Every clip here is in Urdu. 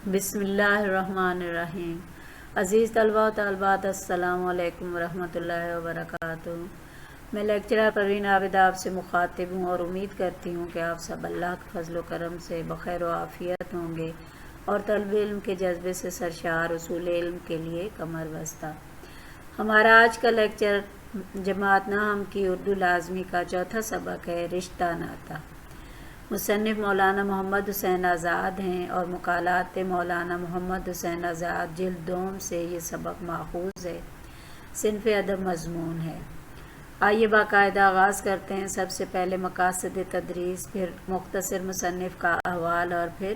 بسم اللہ الرحمن الرحیم۔ عزیز طلبہ و طالبات، السلام علیکم ورحمۃ اللہ وبرکاتہ۔ میں لیکچرر پروین عابد آپ سے مخاطب ہوں اور امید کرتی ہوں کہ آپ سب اللہ کے فضل و کرم سے بخیر و عافیت ہوں گے اور طلب علم کے جذبے سے سرشار اصول علم کے لیے کمر بستہ۔ ہمارا آج کا لیکچر جماعت نحم کی اردو لازمی کا چوتھا سبق ہے، رشتہ ناتا۔ مصنف مولانا محمد حسین آزاد ہیں اور مقالات مولانا محمد حسین آزاد جلد دوم سے یہ سبق ماخوذ ہے۔ صنف ادب مضمون ہے۔ آئیے باقاعدہ آغاز کرتے ہیں۔ سب سے پہلے مقاصد تدریس، پھر مختصر مصنف کا احوال اور پھر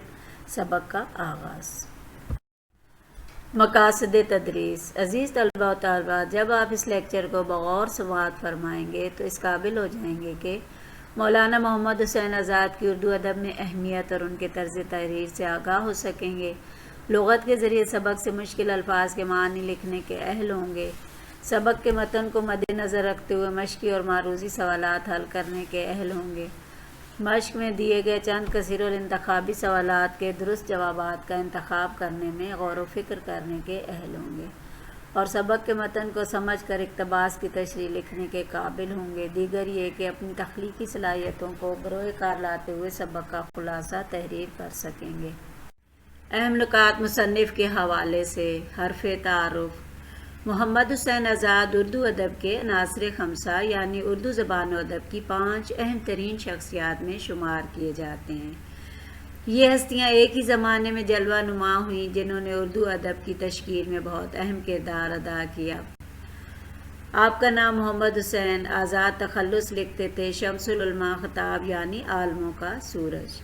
سبق کا آغاز۔ مقاصد تدریس۔ عزیز طلبہ و طالبات، جب آپ اس لیکچر کو بغور سماعت فرمائیں گے تو اس قابل ہو جائیں گے کہ مولانا محمد حسین آزاد کی اردو ادب میں اہمیت اور ان کے طرز تحریر سے آگاہ ہو سکیں گے، لغت کے ذریعے سبق سے مشکل الفاظ کے معنی لکھنے کے اہل ہوں گے، سبق کے متن کو مد نظر رکھتے ہوئے مشقی اور معروضی سوالات حل کرنے کے اہل ہوں گے، مشق میں دیے گئے چند کثیر الانتخابی سوالات کے درست جوابات کا انتخاب کرنے میں غور و فکر کرنے کے اہل ہوں گے اور سبق کے متن کو سمجھ کر اقتباس کی تشریح لکھنے کے قابل ہوں گے۔ دیگر یہ کہ اپنی تخلیقی صلاحیتوں کو بروئے کار لاتے ہوئے سبق کا خلاصہ تحریر کر سکیں گے۔ اہم نکات مصنف کے حوالے سے۔ حرف تعارف۔ محمد حسین آزاد اردو ادب کے عناصر خمسہ یعنی اردو زبان و ادب کی 5 اہم ترین شخصیات میں شمار کیے جاتے ہیں۔ یہ ہستیاں ایک ہی زمانے میں جلوہ نما ہوئیں جنہوں نے اردو ادب کی تشکیل میں بہت اہم کردار ادا کیا۔ آپ کا نام محمد حسین آزاد تخلص لکھتے تھے شمس العلماء خطاب یعنی عالموں کا سورج۔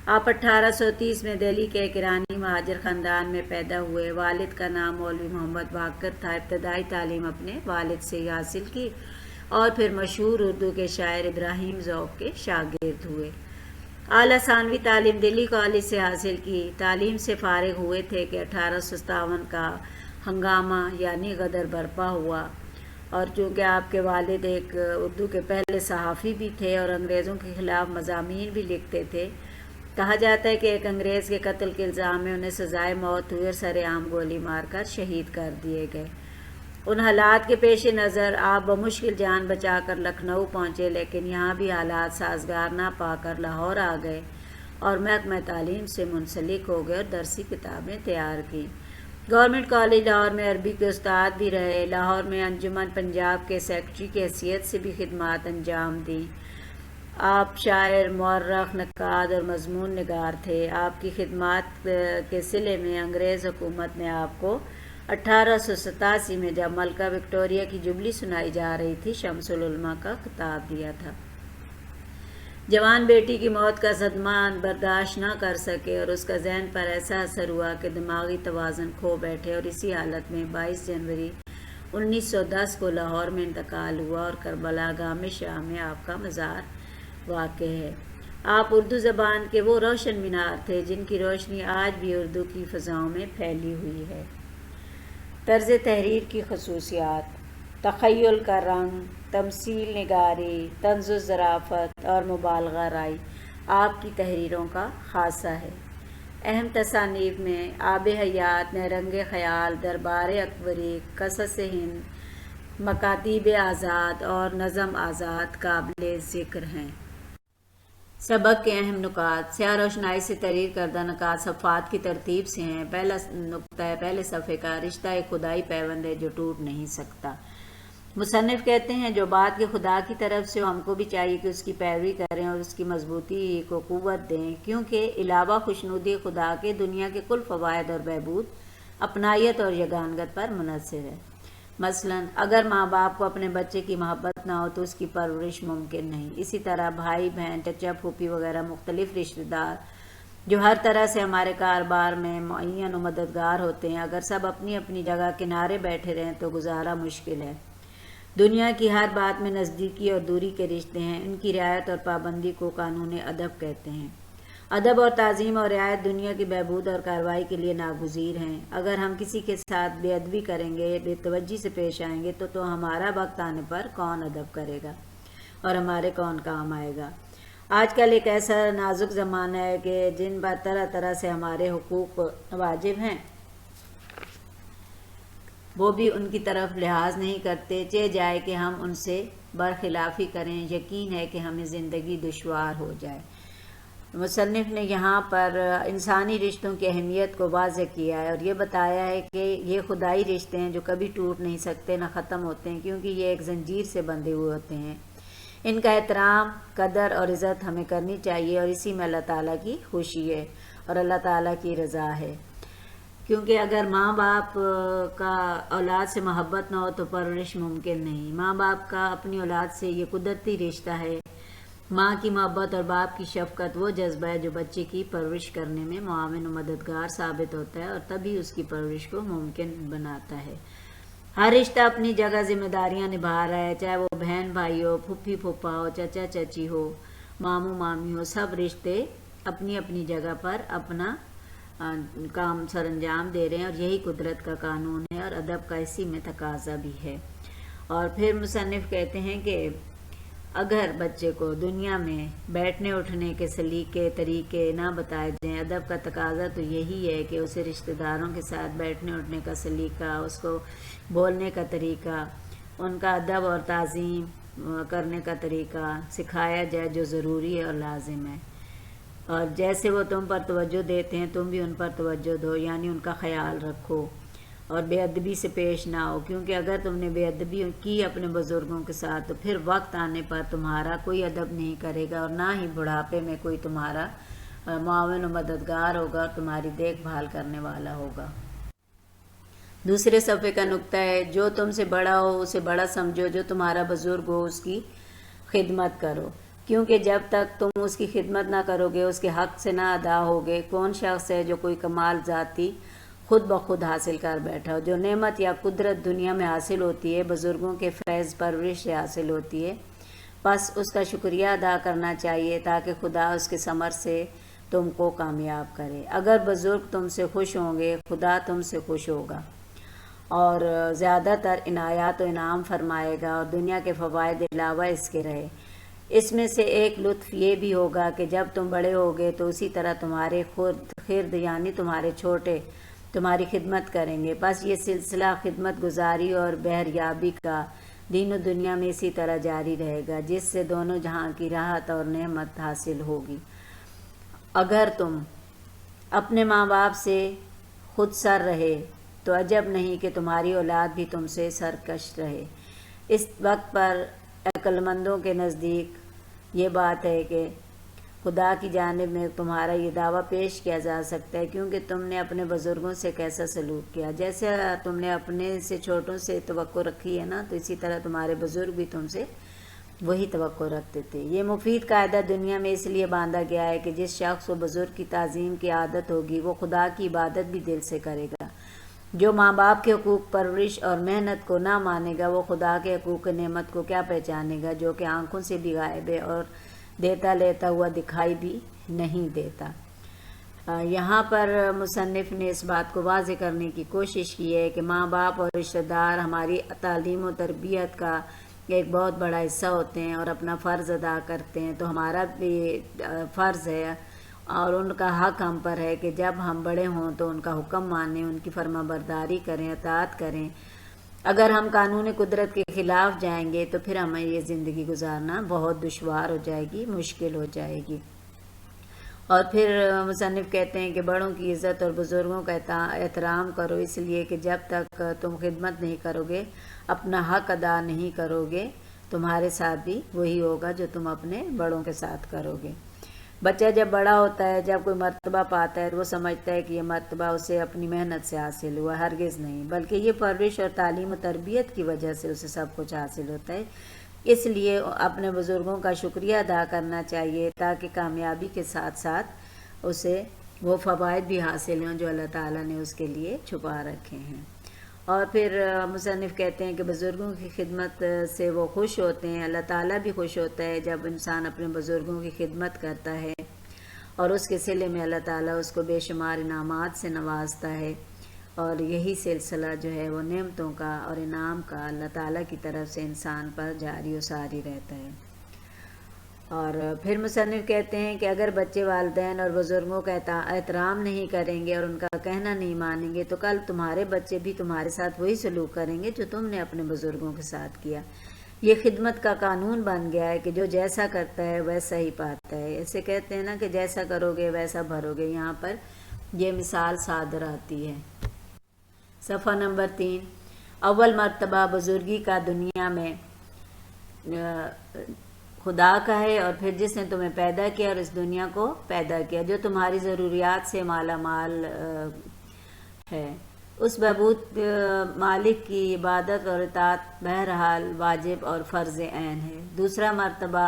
آپ 1830 میں دہلی کے ایک ایرانی مہاجر خاندان میں پیدا ہوئے۔ والد کا نام مولوی محمد باقر تھا۔ ابتدائی تعلیم اپنے والد سے ہی حاصل کی اور پھر مشہور اردو کے شاعر ابراہیم ذوق کے شاگرد ہوئے۔ اعلیٰ ثانوی تعلیم دلی کالج سے حاصل کی۔ تعلیم سے فارغ ہوئے تھے کہ 1857 کا ہنگامہ یعنی غدر برپا ہوا، اور چونکہ آپ کے والد ایک اردو کے پہلے صحافی بھی تھے اور انگریزوں کے خلاف مضامین بھی لکھتے تھے، کہا جاتا ہے کہ ایک انگریز کے قتل کے الزام میں انہیں سزائے موت ہوئی اور سر عام گولی مار کر شہید کر دیے گئے۔ ان حالات کے پیش نظر آپ بمشکل جان بچا کر لکھنؤ پہنچے، لیکن یہاں بھی حالات سازگار نہ پا کر لاہور آ گئے اور محکمہ تعلیم سے منسلک ہو گئے اور درسی کتابیں تیار کی۔ گورنمنٹ کالج لاہور میں عربی کے استاد بھی رہے۔ لاہور میں انجمن پنجاب کے سیکرٹری کی حیثیت سے بھی خدمات انجام دیں۔ آپ شاعر، مورخ، نقاد اور مضمون نگار تھے۔ آپ کی خدمات کے صلے میں انگریز حکومت نے آپ کو 1887 میں جب ملکہ وکٹوریہ کی جبلی سنائی جا رہی تھی شمس العلماء کا خطاب دیا تھا۔ جوان بیٹی کی موت کا صدمہ برداشت نہ کر سکے اور اس کا ذہن پر ایسا اثر ہوا کہ دماغی توازن کھو بیٹھے اور اسی حالت میں 22 جنوری 1910 کو لاہور میں انتقال ہوا اور کربلا گام شاہ میں آپ کا مزار واقع ہے۔ آپ اردو زبان کے وہ روشن مینار تھے جن کی روشنی آج بھی اردو کی فضاؤں میں پھیلی ہوئی ہے۔ طرز تحریر کی خصوصیات۔ تخیل کا رنگ، تمثیل نگاری، طنز و ظرافت اور مبالغہ رائی آپ کی تحریروں کا خاصہ ہے۔ اہم تصانیف میں آب حیات، نیرنگ خیال، دربار اکبری، قصص ہند، مکاتیب آزاد اور نظم آزاد قابل ذکر ہیں۔ سبق کے اہم نکات۔ سیاہ روشنائی سے تحریر کردہ نکات صفحات کی ترتیب سے ہیں۔ پہلا نکتہ ہے پہلے صفحے کا، رشتہ ایک خدائی پیوند ہے جو ٹوٹ نہیں سکتا۔ مصنف کہتے ہیں جو بات کہ خدا کی طرف سے ہو ہم کو بھی چاہیے کہ اس کی پیروی کریں اور اس کی مضبوطی کو قوت دیں، کیونکہ علاوہ خوشنودی خدا کے دنیا کے کل فوائد اور بہبود اپنائیت اور یگانگت پر منحصر ہے۔ مثلا اگر ماں باپ کو اپنے بچے کی محبت نہ ہو تو اس کی پرورش ممکن نہیں۔ اسی طرح بھائی بہن، چچا پھوپھی وغیرہ مختلف رشتہ دار جو ہر طرح سے ہمارے کاروبار میں معین و مددگار ہوتے ہیں، اگر سب اپنی اپنی جگہ کنارے بیٹھے رہیں تو گزارا مشکل ہے۔ دنیا کی ہر بات میں نزدیکی اور دوری کے رشتے ہیں، ان کی رعایت اور پابندی کو قانون ادب کہتے ہیں۔ ادب اور تعظیم اور رعایت دنیا کی بہبود اور کارروائی کے لیے ناگزیر ہیں۔ اگر ہم کسی کے ساتھ بے ادبی کریں گے، بے توجہی سے پیش آئیں گے تو ہمارا وقت آنے پر کون ادب کرے گا اور ہمارے کون کام آئے گا۔ آج کل ایک ایسا نازک زمانہ ہے کہ جن پر طرح طرح سے ہمارے حقوق واجب ہیں وہ بھی ان کی طرف لحاظ نہیں کرتے، چہ جائے کہ ہم ان سے برخلافی کریں، یقین ہے کہ ہمیں زندگی دشوار ہو جائے۔ مصنف نے یہاں پر انسانی رشتوں کی اہمیت کو واضح کیا ہے اور یہ بتایا ہے کہ یہ خدائی رشتے ہیں جو کبھی ٹوٹ نہیں سکتے، نہ ختم ہوتے ہیں، کیونکہ یہ ایک زنجیر سے بندھے ہوئے ہوتے ہیں۔ ان کا احترام، قدر اور عزت ہمیں کرنی چاہیے، اور اسی میں اللہ تعالیٰ کی خوشی ہے اور اللہ تعالیٰ کی رضا ہے۔ کیونکہ اگر ماں باپ کا اولاد سے محبت نہ ہو تو پرورش ممکن نہیں۔ ماں باپ کا اپنی اولاد سے یہ قدرتی رشتہ ہے۔ ماں کی محبت اور باپ کی شفقت وہ جذبہ ہے جو بچے کی پرورش کرنے میں معاون و مددگار ثابت ہوتا ہے اور تبھی اس کی پرورش کو ممکن بناتا ہے۔ ہر رشتہ اپنی جگہ ذمہ داریاں نبھا رہا ہے، چاہے وہ بہن بھائی ہو، پھپھی پھوپھا ہو، چچا چچی ہو، ماموں مامی ہو، سب رشتے اپنی اپنی جگہ پر اپنا کام سر انجام دے رہے ہیں، اور یہی قدرت کا قانون ہے اور ادب کا اسی میں تقاضا بھی ہے۔ اور پھر مصنف کہتے ہیں کہ اگر بچے کو دنیا میں بیٹھنے اٹھنے کے سلیقے طریقے نہ بتائے جائیں، ادب کا تقاضا تو یہی ہے کہ اسے رشتہ داروں کے ساتھ بیٹھنے اٹھنے کا سلیقہ، اس کو بولنے کا طریقہ، ان کا ادب اور تعظیم کرنے کا طریقہ سکھایا جائے جو ضروری ہے اور لازم ہے۔ اور جیسے وہ تم پر توجہ دیتے ہیں تم بھی ان پر توجہ دو، یعنی ان کا خیال رکھو اور بے ادبی سے پیش نہ ہو، کیونکہ اگر تم نے بے ادبی کی اپنے بزرگوں کے ساتھ تو پھر وقت آنے پر تمہارا کوئی ادب نہیں کرے گا، اور نہ ہی بڑھاپے میں کوئی تمہارا معاون و مددگار ہوگا اور تمہاری دیکھ بھال کرنے والا ہوگا۔ دوسرے صفحے کا نقطہ ہے، جو تم سے بڑا ہو اسے بڑا سمجھو، جو تمہارا بزرگ ہو اس کی خدمت کرو، کیونکہ جب تک تم اس کی خدمت نہ کرو گے اس کے حق سے نہ ادا ہوگے۔ کون شخص ہے جو کوئی کمال ذاتی خود بخود حاصل کر بیٹھا ہو؟ جو نعمت یا قدرت دنیا میں حاصل ہوتی ہے بزرگوں کے فیض پرورش سے حاصل ہوتی ہے، بس اس کا شکریہ ادا کرنا چاہیے تاکہ خدا اس کے ثمر سے تم کو کامیاب کرے۔ اگر بزرگ تم سے خوش ہوں گے خدا تم سے خوش ہوگا اور زیادہ تر عنایات و انعام فرمائے گا، اور دنیا کے فوائد علاوہ اس کے رہے۔ اس میں سے ایک لطف یہ بھی ہوگا کہ جب تم بڑے ہوگے تو اسی طرح تمہارے خرد یعنی تمہارے چھوٹے تمہاری خدمت کریں گے۔ بس یہ سلسلہ خدمت گزاری اور بہریابی کا دین و دنیا میں اسی طرح جاری رہے گا، جس سے دونوں جہاں کی راحت اور نعمت حاصل ہوگی۔ اگر تم اپنے ماں باپ سے خود سر رہے تو عجب نہیں کہ تمہاری اولاد بھی تم سے سرکش رہے۔ اس وقت پر عقل مندوں کے نزدیک یہ بات ہے کہ خدا کی جانب میں تمہارا یہ دعویٰ پیش کیا جا سکتا ہے کیونکہ تم نے اپنے بزرگوں سے کیسا سلوک کیا، جیسے تم نے اپنے سے چھوٹوں سے توقع رکھی ہے نا، تو اسی طرح تمہارے بزرگ بھی تم سے وہی توقع رکھتے تھے۔ یہ مفید قاعدہ دنیا میں اس لیے باندھا گیا ہے کہ جس شخص کو بزرگ کی تعظیم کی عادت ہوگی وہ خدا کی عبادت بھی دل سے کرے گا۔ جو ماں باپ کے حقوق پرورش اور محنت کو نہ مانے گا وہ خدا کے حقوق نعمت کو کیا پہچانے گا جو کہ آنکھوں سے بھی غائب ہے اور دیتا لیتا ہوا دکھائی بھی نہیں دیتا۔ یہاں پر مصنف نے اس بات کو واضح کرنے کی کوشش کی ہے کہ ماں باپ اور رشتہ دار ہماری تعلیم و تربیت کا ایک بہت بڑا حصہ ہوتے ہیں اور اپنا فرض ادا کرتے ہیں، تو ہمارا بھی فرض ہے اور ان کا حق ہم پر ہے کہ جب ہم بڑے ہوں تو ان کا حکم مانیں، ان کی فرما برداری کریں، اطاعت کریں۔ اگر ہم قانون قدرت کے خلاف جائیں گے تو پھر ہمیں یہ زندگی گزارنا بہت دشوار ہو جائے گی، مشکل ہو جائے گی۔ اور پھر مصنف کہتے ہیں کہ بڑوں کی عزت اور بزرگوں کا احترام کرو، اس لیے کہ جب تک تم خدمت نہیں کرو گے، اپنا حق ادا نہیں کرو گے، تمہارے ساتھ بھی وہی ہوگا جو تم اپنے بڑوں کے ساتھ کرو گے۔ بچہ جب بڑا ہوتا ہے، جب کوئی مرتبہ پاتا ہے تو وہ سمجھتا ہے کہ یہ مرتبہ اسے اپنی محنت سے حاصل ہوا، ہرگز نہیں، بلکہ یہ پرورش اور تعلیم و تربیت کی وجہ سے اسے سب کچھ حاصل ہوتا ہے۔ اس لیے اپنے بزرگوں کا شکریہ ادا کرنا چاہیے تاکہ کامیابی کے ساتھ ساتھ اسے وہ فوائد بھی حاصل ہوں جو اللہ تعالیٰ نے اس کے لیے چھپا رکھے ہیں۔ اور پھر مصنف کہتے ہیں کہ بزرگوں کی خدمت سے وہ خوش ہوتے ہیں، اللہ تعالیٰ بھی خوش ہوتا ہے جب انسان اپنے بزرگوں کی خدمت کرتا ہے، اور اس کے صلے میں اللہ تعالیٰ اس کو بے شمار انعامات سے نوازتا ہے، اور یہی سلسلہ جو ہے وہ نعمتوں کا اور انعام کا اللہ تعالیٰ کی طرف سے انسان پر جاری و ساری رہتا ہے۔ اور پھر مصنف کہتے ہیں کہ اگر بچے والدین اور بزرگوں کا احترام نہیں کریں گے اور ان کا کہنا نہیں مانیں گے تو کل تمہارے بچے بھی تمہارے ساتھ وہی سلوک کریں گے جو تم نے اپنے بزرگوں کے ساتھ کیا۔ یہ خدمت کا قانون بن گیا ہے کہ جو جیسا کرتا ہے ویسا ہی پاتا ہے۔ اسے کہتے ہیں نا کہ جیسا کرو گے ویسا بھرو گے، یہاں پر یہ مثال صادر آتی ہے۔ صفحہ نمبر 3۔ اول مرتبہ بزرگی کا دنیا میں خدا کا ہے، اور پھر جس نے تمہیں پیدا کیا اور اس دنیا کو پیدا کیا، جو تمہاری ضروریات سے مالا مال ہے۔ اس بہبود مالک کی عبادت اور اطاعت بہرحال واجب اور فرض عین ہے۔ دوسرا مرتبہ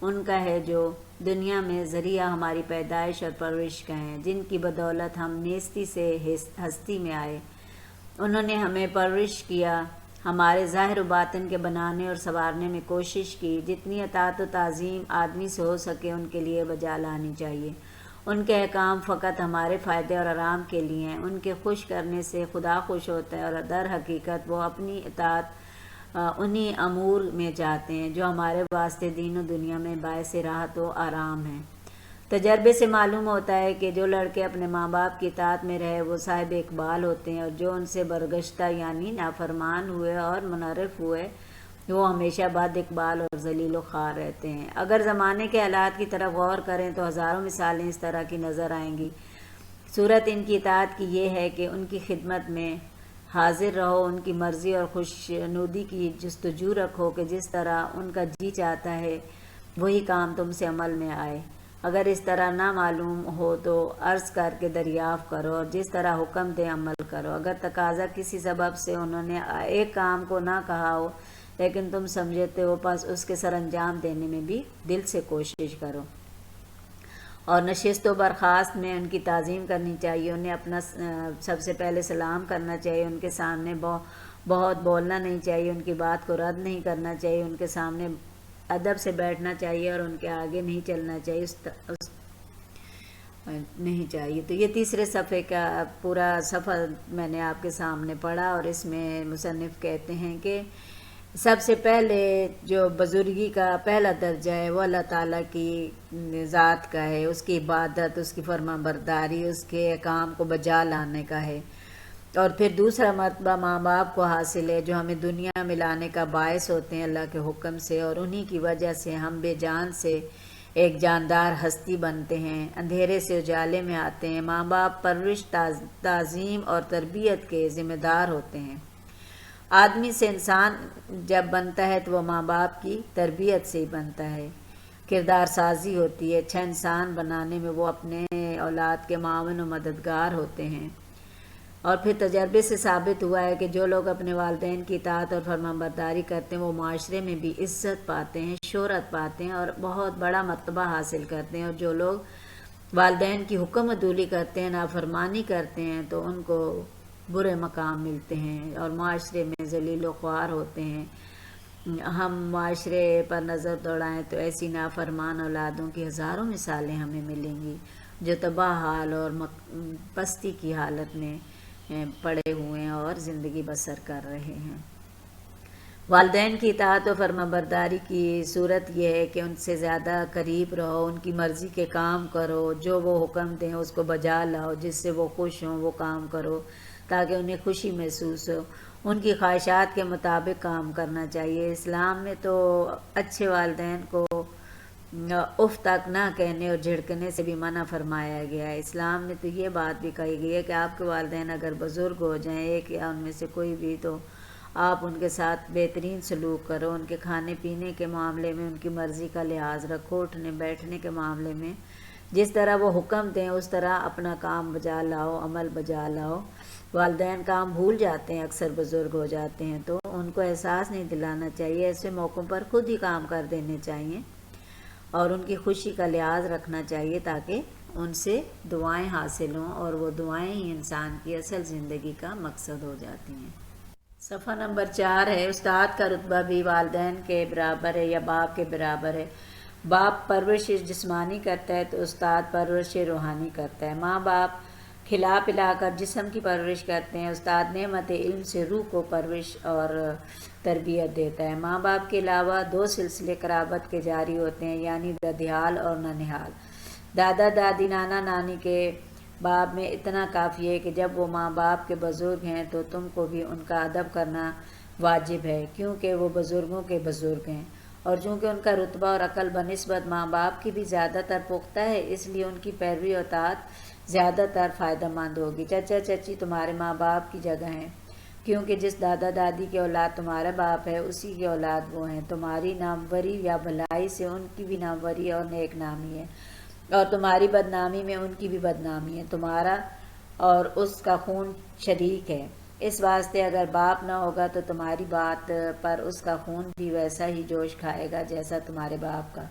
ان کا ہے جو دنیا میں ذریعہ ہماری پیدائش اور پرورش کا ہیں، جن کی بدولت ہم نیستی سے ہستی میں آئے۔ انہوں نے ہمیں پرورش کیا، ہمارے ظاہر و باطن کے بنانے اور سنوارنے میں کوشش کی۔ جتنی اطاعت و تعظیم آدمی سے ہو سکے ان کے لیے بجا لانی چاہیے۔ ان کے احکام فقط ہمارے فائدے اور آرام کے لیے ہیں۔ ان کے خوش کرنے سے خدا خوش ہوتا ہے، اور در حقیقت وہ اپنی اطاعت انہی امور میں چاہتے ہیں جو ہمارے واسطے دین و دنیا میں باعث راحت و آرام ہیں۔ تجربے سے معلوم ہوتا ہے کہ جو لڑکے اپنے ماں باپ کی اطاعت میں رہے وہ صاحب اقبال ہوتے ہیں، اور جو ان سے برگشتہ یعنی نافرمان ہوئے اور منحرف ہوئے وہ ہمیشہ بد اقبال اور ذلیل و خوار رہتے ہیں۔ اگر زمانے کے حالات کی طرف غور کریں تو ہزاروں مثالیں اس طرح کی نظر آئیں گی۔ صورت ان کی اطاعت کی یہ ہے کہ ان کی خدمت میں حاضر رہو، ان کی مرضی اور خوشنودی کی جستجو رکھو کہ جس طرح ان کا جی چاہتا ہے وہی کام تم سے عمل میں آئے۔ اگر اس طرح نہ معلوم ہو تو عرض کر کے دریافت کرو، اور جس طرح حکم دے عمل کرو۔ اگر تقاضا کسی سبب سے انہوں نے ایک کام کو نہ کہا ہو لیکن تم سمجھتے ہو، پس اس کے سر انجام دینے میں بھی دل سے کوشش کرو۔ اور نشست و برخاست میں ان کی تعظیم کرنی چاہیے، انہیں اپنا سب سے پہلے سلام کرنا چاہیے، ان کے سامنے بہت بولنا نہیں چاہیے، ان کی بات کو رد نہیں کرنا چاہیے، ان کے سامنے ادب سے بیٹھنا چاہیے اور ان کے آگے نہیں چلنا چاہیے نہیں چاہیے۔ تو یہ تیسرے صفحے کا پورا صفحہ میں نے آپ کے سامنے پڑھا، اور اس میں مصنف کہتے ہیں کہ سب سے پہلے جو بزرگی کا پہلا درجہ ہے وہ اللہ تعالیٰ کی ذات کا ہے، اس کی عبادت، اس کی فرما برداری، اس کے کام کو بجا لانے کا ہے۔ اور پھر دوسرا مرتبہ ماں باپ کو حاصل ہے جو ہمیں دنیا میں لانے کا باعث ہوتے ہیں اللہ کے حکم سے، اور انہی کی وجہ سے ہم بے جان سے ایک جاندار ہستی بنتے ہیں، اندھیرے سے اجالے میں آتے ہیں۔ ماں باپ پرورش، تعظیم اور تربیت کے ذمہ دار ہوتے ہیں۔ آدمی سے انسان جب بنتا ہے تو وہ ماں باپ کی تربیت سے ہی بنتا ہے، کردار سازی ہوتی ہے۔ اچھا انسان بنانے میں وہ اپنے اولاد کے معاون و مددگار ہوتے ہیں۔ اور پھر تجربے سے ثابت ہوا ہے کہ جو لوگ اپنے والدین کی اطاعت اور فرمانبرداری کرتے ہیں وہ معاشرے میں بھی عزت پاتے ہیں، شہرت پاتے ہیں اور بہت بڑا مرتبہ حاصل کرتے ہیں، اور جو لوگ والدین کی حکم عدولی کرتے ہیں، نافرمانی کرتے ہیں، تو ان کو برے مقام ملتے ہیں اور معاشرے میں ذلیل و خوار ہوتے ہیں۔ ہم معاشرے پر نظر دوڑائیں تو ایسی نافرمان اولادوں کی ہزاروں مثالیں ہمیں ملیں گی جو تباہ حال اور پستی کی حالت میں پڑے ہوئے ہیں اور زندگی بسر کر رہے ہیں۔ والدین کی اطاعت و فرمانبرداری کی صورت یہ ہے کہ ان سے زیادہ قریب رہو، ان کی مرضی کے کام کرو، جو وہ حکم دیں اس کو بجا لاؤ، جس سے وہ خوش ہوں وہ کام کرو تاکہ انہیں خوشی محسوس ہو۔ ان کی خواہشات کے مطابق کام کرنا چاہیے۔ اسلام میں تو اچھے والدین کو اف تک نہ کہنے اور جھڑکنے سے بھی منع فرمایا گیا ہے۔ اسلام میں تو یہ بات بھی کہی گئی ہے کہ آپ کے والدین اگر بزرگ ہو جائیں، ایک یا ان میں سے کوئی بھی، تو آپ ان کے ساتھ بہترین سلوک کرو، ان کے کھانے پینے کے معاملے میں ان کی مرضی کا لحاظ رکھو، اٹھنے بیٹھنے کے معاملے میں جس طرح وہ حکم دیں اس طرح اپنا کام بجا لاؤ، عمل بجا لاؤ۔ والدین کام بھول جاتے ہیں، اکثر بزرگ ہو جاتے ہیں، تو ان کو احساس نہیں دلانا چاہیے، ایسے موقعوں پر خود ہی کام کر دینے چاہیے اور ان کی خوشی کا لحاظ رکھنا چاہیے تاکہ ان سے دعائیں حاصل ہوں، اور وہ دعائیں ہی انسان کی اصل زندگی کا مقصد ہو جاتی ہیں۔ صفحہ نمبر 4 ہے، استاد کا رتبہ بھی والدین کے برابر ہے یا باپ کے برابر ہے۔ باپ پرورش جسمانی کرتا ہے تو استاد پرورش روحانی کرتا ہے۔ ماں باپ کھلا پلا کر جسم کی پرورش کرتے ہیں، استاد نعمت علم سے روح کو پرورش اور تربیت دیتا ہے۔ ماں باپ کے علاوہ 2 سلسلے قرابت کے جاری ہوتے ہیں، یعنی ددیال اور ننہال۔ دادا دادی نانا نانی کے باب میں اتنا کافی ہے کہ جب وہ ماں باپ کے بزرگ ہیں تو تم کو بھی ان کا ادب کرنا واجب ہے، کیونکہ وہ بزرگوں کے بزرگ ہیں، اور چونکہ ان کا رتبہ اور عقل بنسبت ماں باپ کی بھی زیادہ تر پختہ ہے، اس لیے ان کی پیروی اور اطاعت زیادہ تر فائدہ مند ہوگی۔ چچا چچی تمہارے ماں باپ کی جگہ ہیں، کیونکہ جس دادا دادی کی اولاد تمہارا باپ ہے اسی کی اولاد وہ ہیں۔ تمہاری ناموری یا بھلائی سے ان کی بھی ناموری اور نیک نامی ہے، اور تمہاری بدنامی میں ان کی بھی بدنامی ہے۔ تمہارا اور اس کا خون شریک ہے، اس واسطے اگر باپ نہ ہوگا تو تمہاری بات پر اس کا خون بھی ویسا ہی جوش کھائے گا جیسا تمہارے باپ کا۔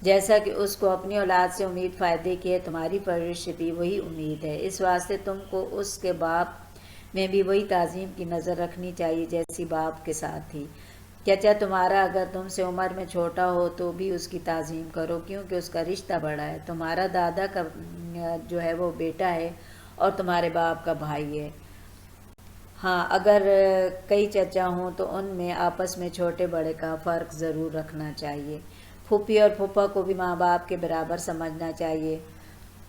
جیسا کہ اس کو اپنی اولاد سے امید فائدے کی ہے، تمہاری پرورش سے بھی وہی امید ہے، اس واسطے تم کو اس کے باپ میں بھی وہی تعظیم کی نظر رکھنی چاہیے جیسی باپ کے ساتھ تھی۔ چچا تمہارا اگر تم سے عمر میں چھوٹا ہو تو بھی اس کی تعظیم کرو، کیونکہ اس کا رشتہ بڑا ہے۔ تمہارا دادا کا جو ہے وہ بیٹا ہے اور تمہارے باپ کا بھائی ہے۔ ہاں، اگر کئی چچا ہوں تو ان میں آپس میں چھوٹے بڑے کا فرق ضرور رکھنا چاہیے۔ پھوپھی اور پھوپھا کو بھی ماں باپ کے برابر سمجھنا چاہیے۔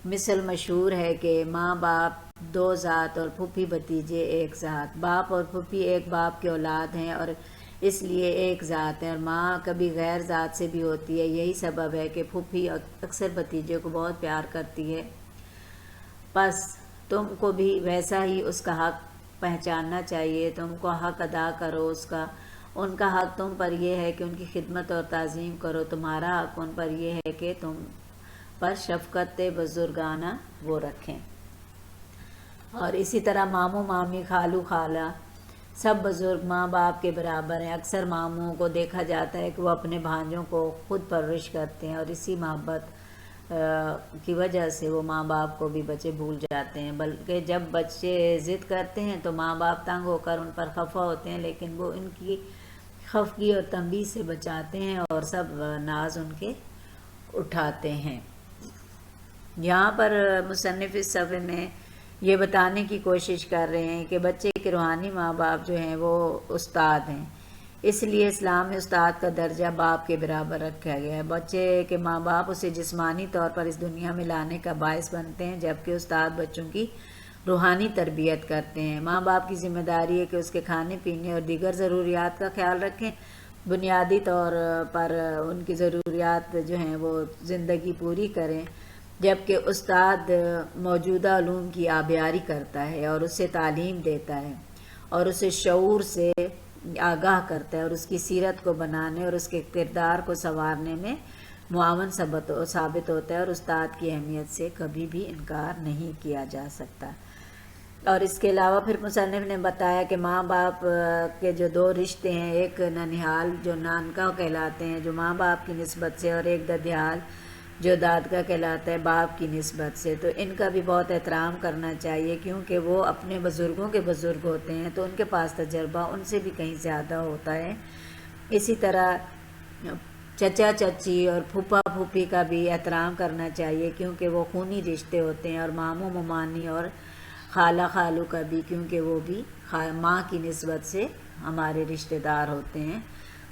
مثل مشہور ہے کہ ماں باپ 2 ذات اور پھوپھی بھتیجے 1 ذات۔ باپ اور پھوپھی ایک باپ کے اولاد ہیں اور اس لیے ایک ذات ہے، اور ماں کبھی غیر ذات سے بھی ہوتی ہے۔ یہی سبب ہے کہ پھوپھی اکثر بھتیجے کو بہت پیار کرتی ہے، پس تم کو بھی ویسا ہی اس کا حق پہچاننا چاہیے۔ تم کو حق ادا کرو اس کا۔ ان کا حق تم پر یہ ہے کہ ان کی خدمت اور تعظیم کرو، تمہارا حق ان پر یہ ہے کہ تم پر شفقت بزرگانہ وہ رکھیں۔ اور اسی طرح ماموں مامی خالو خالہ سب بزرگ ماں باپ کے برابر ہیں۔ اکثر ماموں کو دیکھا جاتا ہے کہ وہ اپنے بھانجوں کو خود پرورش کرتے ہیں، اور اسی محبت کی وجہ سے وہ ماں باپ کو بھی بچے بھول جاتے ہیں، بلکہ جب بچے ضد کرتے ہیں تو ماں باپ تنگ ہو کر ان پر خفا ہوتے ہیں، لیکن وہ ان کی خفگی اور تنبیہ سے بچاتے ہیں اور سب ناز ان کے اٹھاتے ہیں۔ یہاں پر مصنف اس صفحے میں یہ بتانے کی کوشش کر رہے ہیں کہ بچے کے روحانی ماں باپ جو ہیں وہ استاد ہیں، اس لیے اسلام میں استاد کا درجہ باپ کے برابر رکھا گیا ہے۔ بچے کے ماں باپ اسے جسمانی طور پر اس دنیا میں لانے کا باعث بنتے ہیں، جبکہ استاد بچوں کی روحانی تربیت کرتے ہیں۔ ماں باپ کی ذمہ داری ہے کہ اس کے کھانے پینے اور دیگر ضروریات کا خیال رکھیں، بنیادی طور پر ان کی ضروریات جو ہیں وہ زندگی پوری کریں، جبکہ استاد موجودہ علوم کی آبیاری کرتا ہے اور اسے تعلیم دیتا ہے اور اسے شعور سے آگاہ کرتا ہے اور اس کی سیرت کو بنانے اور اس کے کردار کو سنوارنے میں معاون ثابت ہوتا ہے، اور استاد کی اہمیت سے کبھی بھی انکار نہیں کیا جا سکتا۔ اور اس کے علاوہ پھر مصنف نے بتایا کہ ماں باپ کے جو 2 رشتے ہیں، ایک ننہال جو نانکا کہلاتے ہیں جو ماں باپ کی نسبت سے، اور ایک ددیال جو دادکا کہلاتا ہے باپ کی نسبت سے، تو ان کا بھی بہت احترام کرنا چاہیے، کیونکہ وہ اپنے بزرگوں کے بزرگ ہوتے ہیں تو ان کے پاس تجربہ ان سے بھی کہیں زیادہ ہوتا ہے۔ اسی طرح چچا چچی اور پھوپھا پھوپھی کا بھی احترام کرنا چاہیے، کیونکہ وہ خونی رشتے ہوتے ہیں، اور ماموں ممانی اور خالہ خالو کا بھی، کیونکہ وہ بھی ماں کی نسبت سے ہمارے رشتہ دار ہوتے ہیں۔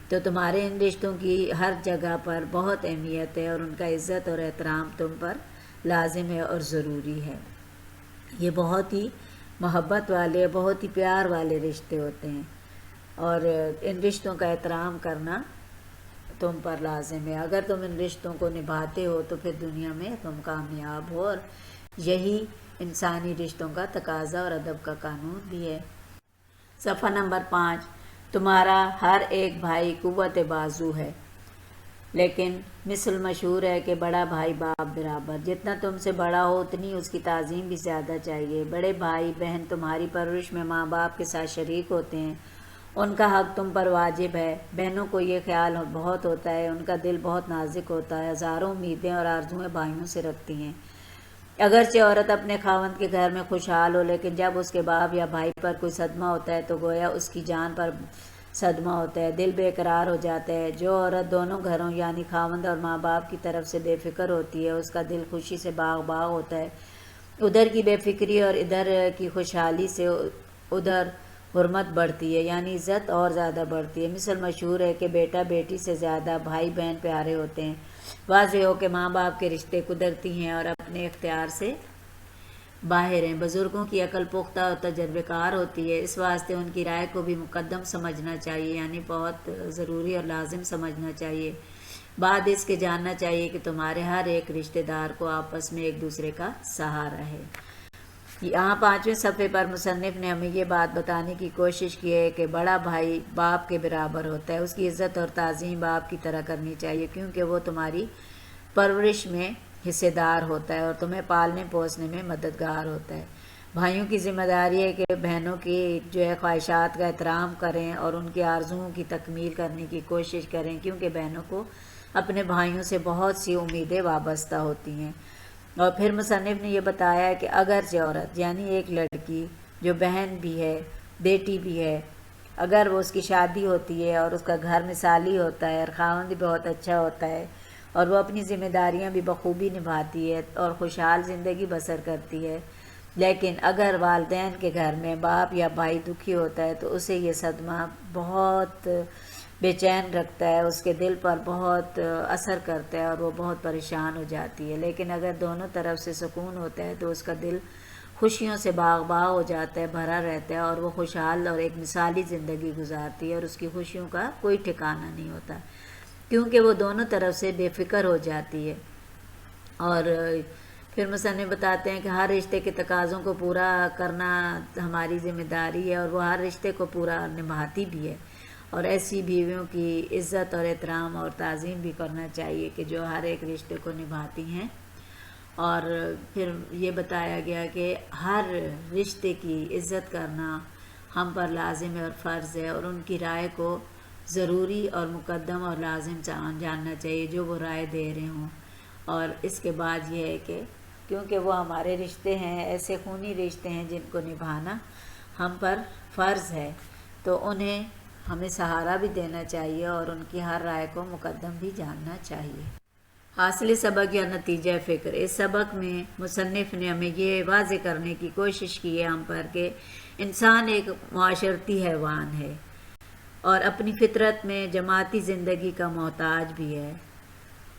تو تمہارے ان رشتوں کی ہر جگہ پر بہت اہمیت ہے، اور ان کا عزت اور احترام تم پر لازم ہے اور ضروری ہے۔ یہ بہت ہی محبت والے، بہت ہی پیار والے رشتے ہوتے ہیں، اور ان رشتوں کا احترام کرنا تم پر لازم ہے۔ اگر تم ان رشتوں کو نبھاتے ہو تو پھر دنیا میں تم کامیاب ہو، اور یہی انسانی رشتوں کا تقاضا اور ادب کا قانون بھی ہے۔ صفحہ نمبر 5۔ تمہارا ہر ایک بھائی قوت بازو ہے، لیکن مثل مشہور ہے کہ بڑا بھائی باپ برابر۔ جتنا تم سے بڑا ہو اتنی اس کی تعظیم بھی زیادہ چاہیے۔ بڑے بھائی بہن تمہاری پرورش میں ماں باپ کے ساتھ شریک ہوتے ہیں، ان کا حق تم پر واجب ہے۔ بہنوں کو یہ خیال بہت ہوتا ہے، ان کا دل بہت نازک ہوتا ہے، ہزاروں امیدیں اور آرزوئیں بھائیوں سے رکھتی ہیں۔ اگرچہ عورت اپنے خاوند کے گھر میں خوشحال ہو، لیکن جب اس کے باپ یا بھائی پر کوئی صدمہ ہوتا ہے تو گویا اس کی جان پر صدمہ ہوتا ہے، دل بے قرار ہو جاتا ہے۔ جو عورت دونوں گھروں یعنی خاوند اور ماں باپ کی طرف سے بے فکر ہوتی ہے، اس کا دل خوشی سے باغ باغ ہوتا ہے، ادھر کی بے فکری اور ادھر کی خوشحالی سے ادھر حرمت بڑھتی ہے، یعنی عزت اور زیادہ بڑھتی ہے۔ مثل مشہور ہے کہ بیٹا بیٹی سے زیادہ بھائی بہن پیارے ہوتے ہیں۔ واضح ہو کہ ماں باپ کے رشتے قدرتی ہیں اور اپنے اختیار سے باہر ہیں۔ بزرگوں کی عقل پختہ اور تجربہ کار ہوتی ہے، اس واسطے ان کی رائے کو بھی مقدم سمجھنا چاہیے، یعنی بہت ضروری اور لازم سمجھنا چاہیے۔ بعد اس کے جاننا چاہیے کہ تمہارے ہر ایک رشتہ دار کو آپس میں ایک دوسرے کا سہارا ہے۔ یہاں 5ویں صفحے پر مصنف نے ہمیں یہ بات بتانے کی کوشش کی ہے کہ بڑا بھائی باپ کے برابر ہوتا ہے، اس کی عزت اور تعظیم باپ کی طرح کرنی چاہیے، کیونکہ وہ تمہاری پرورش میں حصے دار ہوتا ہے اور تمہیں پالنے پوسنے میں مددگار ہوتا ہے۔ بھائیوں کی ذمہ داری ہے کہ بہنوں کی خواہشات کا احترام کریں اور ان کی آرزوؤں کی تکمیل کرنے کی کوشش کریں، کیونکہ بہنوں کو اپنے بھائیوں سے بہت سی امیدیں وابستہ ہوتی ہیں۔ اور پھر مصنف نے یہ بتایا کہ اگرچہ عورت یعنی ایک لڑکی جو بہن بھی ہے بیٹی بھی ہے، اگر وہ اس کی شادی ہوتی ہے اور اس کا گھر مثالی ہوتا ہے اور خاوند بھی بہت اچھا ہوتا ہے اور وہ اپنی ذمہ داریاں بھی بخوبی نبھاتی ہے اور خوشحال زندگی بسر کرتی ہے، لیکن اگر والدین کے گھر میں باپ یا بھائی دکھی ہوتا ہے تو اسے یہ صدمہ بہت بے چین رکھتا ہے، اس کے دل پر بہت اثر کرتا ہے اور وہ بہت پریشان ہو جاتی ہے۔ لیکن اگر دونوں طرف سے سکون ہوتا ہے تو اس کا دل خوشیوں سے باغ باغ ہو جاتا ہے، بھرا رہتا ہے اور وہ خوشحال اور ایک مثالی زندگی گزارتی ہے اور اس کی خوشیوں کا کوئی ٹھکانہ نہیں ہوتا، کیونکہ وہ دونوں طرف سے بے فکر ہو جاتی ہے۔ اور پھر مصنف بتاتے ہیں کہ ہر رشتے کے تقاضوں کو پورا کرنا ہماری ذمہ داری ہے اور وہ ہر رشتے کو پورا نبھاتی بھی ہے، اور ایسی بیویوں کی عزت اور احترام اور تعظیم بھی کرنا چاہیے کہ جو ہر ایک رشتے کو نبھاتی ہیں۔ اور پھر یہ بتایا گیا کہ ہر رشتے کی عزت کرنا ہم پر لازم ہے اور فرض ہے، اور ان کی رائے کو ضروری اور مقدم اور لازم جاننا چاہیے جو وہ رائے دے رہے ہوں۔ اور اس کے بعد یہ ہے کہ کیونکہ وہ ہمارے رشتے ہیں، ایسے خونی رشتے ہیں جن کو نبھانا ہم پر فرض ہے، تو انہیں ہمیں سہارا بھی دینا چاہیے اور ان کی ہر رائے کو مقدم بھی جاننا چاہیے۔ حاصل سبق یا نتیجہ فکر۔ اس سبق میں مصنف نے ہمیں یہ واضح کرنے کی کوشش کی ہے ہم پر کہ انسان ایک معاشرتی حیوان ہے اور اپنی فطرت میں جماعتی زندگی کا محتاج بھی ہے۔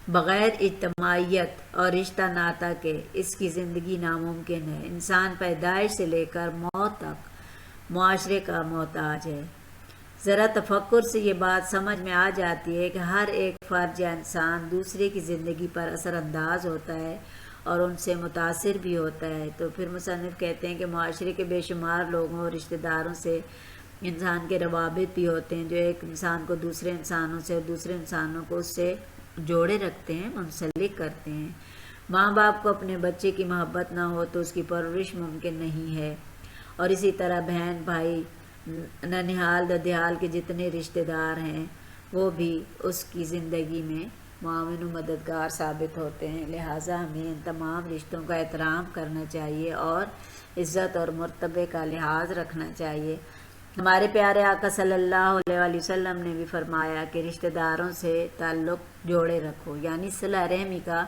بغیر اجتماعیت اور رشتہ ناتا کے اس کی زندگی ناممکن ہے۔ انسان پیدائش سے لے کر موت تک معاشرے کا محتاج ہے۔ ذرا تفکر سے یہ بات سمجھ میں آ جاتی ہے کہ ہر ایک فرد یا انسان دوسرے کی زندگی پر اثر انداز ہوتا ہے اور ان سے متاثر بھی ہوتا ہے۔ تو پھر مصنف کہتے ہیں کہ معاشرے کے بے شمار لوگوں اور رشتہ داروں سے انسان کے روابط بھی ہوتے ہیں جو ایک انسان کو دوسرے انسانوں سے اور دوسرے انسانوں کو اس سے جوڑے رکھتے ہیں، منسلک کرتے ہیں۔ ماں باپ کو اپنے بچے کی محبت نہ ہو تو اس کی پرورش ممکن نہیں ہے، اور اسی طرح بہن بھائی ننھیال ددھیال کے جتنے رشتہ دار ہیں وہ بھی اس کی زندگی میں معاون و مددگار ثابت ہوتے ہیں۔ لہٰذا ہمیں ان تمام رشتوں کا احترام کرنا چاہیے اور عزت اور مرتبے کا لحاظ رکھنا چاہیے۔ ہمارے پیارے آقا صلی اللہ علیہ وسلم نے بھی فرمایا کہ رشتہ داروں سے تعلق جوڑے رکھو، یعنی صلہ رحمی کا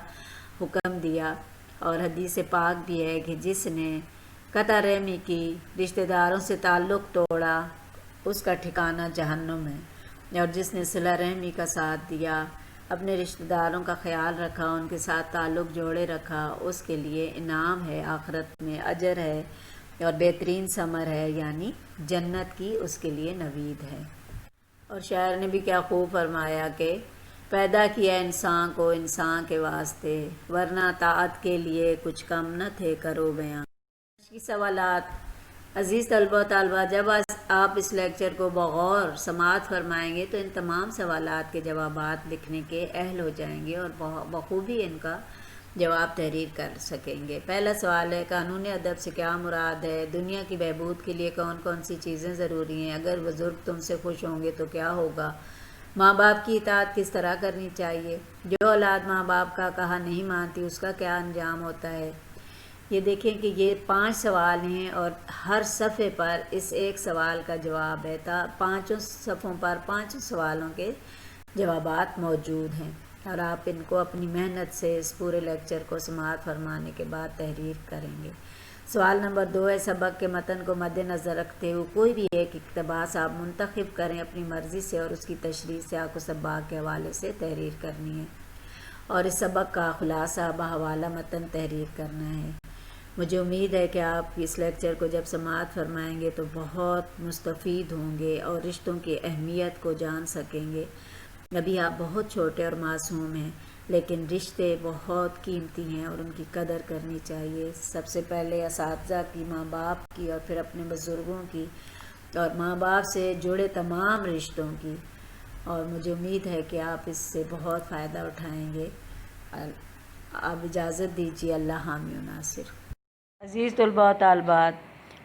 حکم دیا، اور حدیث پاک بھی ہے کہ جس نے قطع رحمی کی، رشتہ داروں سے تعلق توڑا، اس کا ٹھکانہ جہنم ہے، اور جس نے صلہ رحمی کا ساتھ دیا، اپنے رشتہ داروں کا خیال رکھا، ان کے ساتھ تعلق جوڑے رکھا، اس کے لیے انعام ہے، آخرت میں اجر ہے اور بہترین ثمر ہے، یعنی جنت کی اس کے لیے نوید ہے۔ اور شاعر نے بھی کیا خوب فرمایا کہ پیدا کیا انسان کو انسان کے واسطے، ورنہ طاعت کے لیے کچھ کم نہ تھے کرو بیان۔ کی سوالات۔ عزیز طلبہ و طالبات، جب آپ اس لیکچر کو بغور سماعت فرمائیں گے تو ان تمام سوالات کے جوابات لکھنے کے اہل ہو جائیں گے اور بخوبی ان کا جواب تحریر کر سکیں گے۔ پہلا سوال ہے، قانون ادب سے کیا مراد ہے؟ دنیا کی بہبود کے لیے کون کون سی چیزیں ضروری ہیں؟ اگر بزرگ تم سے خوش ہوں گے تو کیا ہوگا؟ ماں باپ کی اطاعت کس طرح کرنی چاہیے؟ جو اولاد ماں باپ کا کہا نہیں مانتی اس کا کیا انجام ہوتا ہے؟ یہ دیکھیں کہ یہ 5 سوال ہیں اور ہر صفحے پر اس ایک سوال کا جواب ہے، 5 صفحوں پر 5 سوالوں کے جوابات موجود ہیں۔ اور آپ ان کو اپنی محنت سے اس پورے لیکچر کو سماعت فرمانے کے بعد تحریر کریں گے۔ سوال نمبر 2 ہے، سبق کے متن کو مد نظر رکھتے ہوئے کوئی بھی ایک اقتباس آپ منتخب کریں اپنی مرضی سے، اور اس کی تشریح سے آپ کو سباق کے حوالے سے تحریر کرنی ہے، اور اس سبق کا خلاصہ بحوالہ متن تحریر کرنا ہے۔ مجھے امید ہے کہ آپ اس لیکچر کو جب سماعت فرمائیں گے تو بہت مستفید ہوں گے اور رشتوں کی اہمیت کو جان سکیں گے۔ ابھی آپ بہت چھوٹے اور معصوم ہیں، لیکن رشتے بہت قیمتی ہیں اور ان کی قدر کرنی چاہیے۔ سب سے پہلے اساتذہ کی، ماں باپ کی، اور پھر اپنے بزرگوں کی، اور ماں باپ سے جڑے تمام رشتوں کی، اور مجھے امید ہے کہ آپ اس سے بہت فائدہ اٹھائیں گے۔ آپ اجازت دیجیے، اللہ حامی و ناصر۔ عزیز طلباء و طالبات،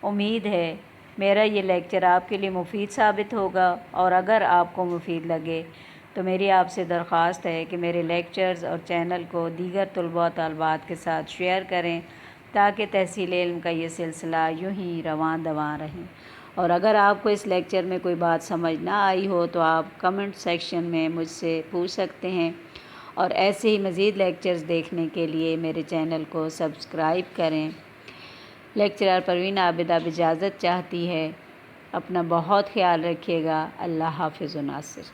امید ہے میرا یہ لیکچر آپ کے لیے مفید ثابت ہوگا، اور اگر آپ کو مفید لگے تو میری آپ سے درخواست ہے کہ میرے لیکچرز اور چینل کو دیگر طلباء و طالبات کے ساتھ شیئر کریں، تاکہ تحصیل علم کا یہ سلسلہ یوں ہی رواں دواں رہیں۔ اور اگر آپ کو اس لیکچر میں کوئی بات سمجھ نہ آئی ہو تو آپ کمنٹ سیکشن میں مجھ سے پوچھ سکتے ہیں، اور ایسے ہی مزید لیکچرز دیکھنے کے لیے میرے چینل کو سبسکرائب کریں۔ لیکچرر پروین عابد اب اجازت چاہتی ہے۔ اپنا بہت خیال رکھیے گا۔ اللہ حافظ و ناصر۔